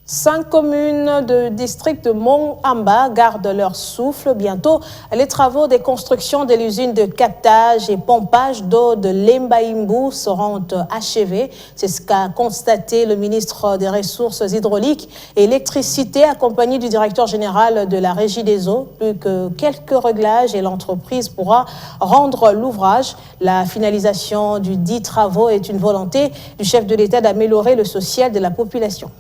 5 communes de district de Mont-Amba gardent leur souffle. Bientôt, les travaux de construction de l'usine de captage et pompage d'eau de Lemba-Imbu seront achevés. C'est ce qu'a constaté le ministre des Ressources hydrauliques et électricité, accompagné du directeur général de la Régie des eaux. Plus que quelques réglages et l'entreprise pourra rendre l'ouvrage. La finalisation du dit travaux est une volonté du chef de l'État d'améliorer le social de la population.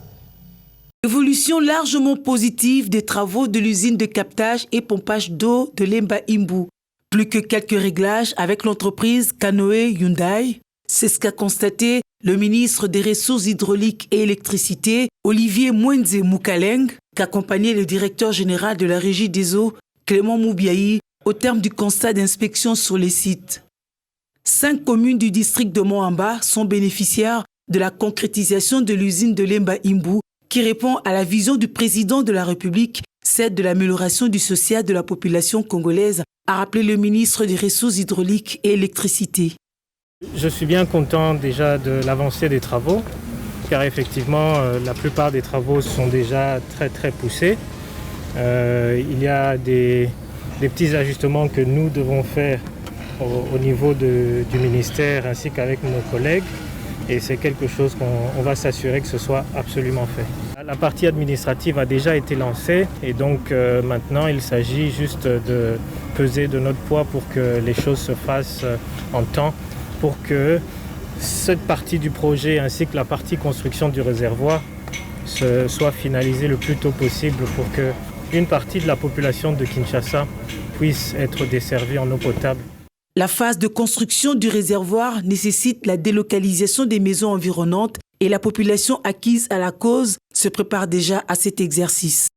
Évolution largement positive des travaux de l'usine de captage et pompage d'eau de Lemba-Imbu. Plus que quelques réglages avec l'entreprise Canoë Hyundai. C'est ce qu'a constaté le ministre des Ressources hydrauliques et électricité, Olivier Mwenze Moukaleng, qu'accompagnait le directeur général de la Régie des eaux, Clément Moubiaï, au terme du constat d'inspection sur les sites. 5 communes du district de Mont-Amba sont bénéficiaires de la concrétisation de l'usine de Lemba-Imbu, qui répond à la vision du président de la République, celle de l'amélioration du social de la population congolaise, a rappelé le ministre des Ressources hydrauliques et électricité. Je suis bien content déjà de l'avancée des travaux, car effectivement, la plupart des travaux sont déjà très poussés. Il y a des petits ajustements que nous devons faire au niveau du ministère ainsi qu'avec nos collègues. Et c'est quelque chose qu'on va s'assurer que ce soit absolument fait. La partie administrative a déjà été lancée et donc maintenant il s'agit juste de peser de notre poids pour que les choses se fassent en temps, pour que cette partie du projet ainsi que la partie construction du réservoir soit finalisée le plus tôt possible pour qu'une partie de la population de Kinshasa puisse être desservie en eau potable. La phase de construction du réservoir nécessite la délocalisation des maisons environnantes et la population acquise à la cause se prépare déjà à cet exercice.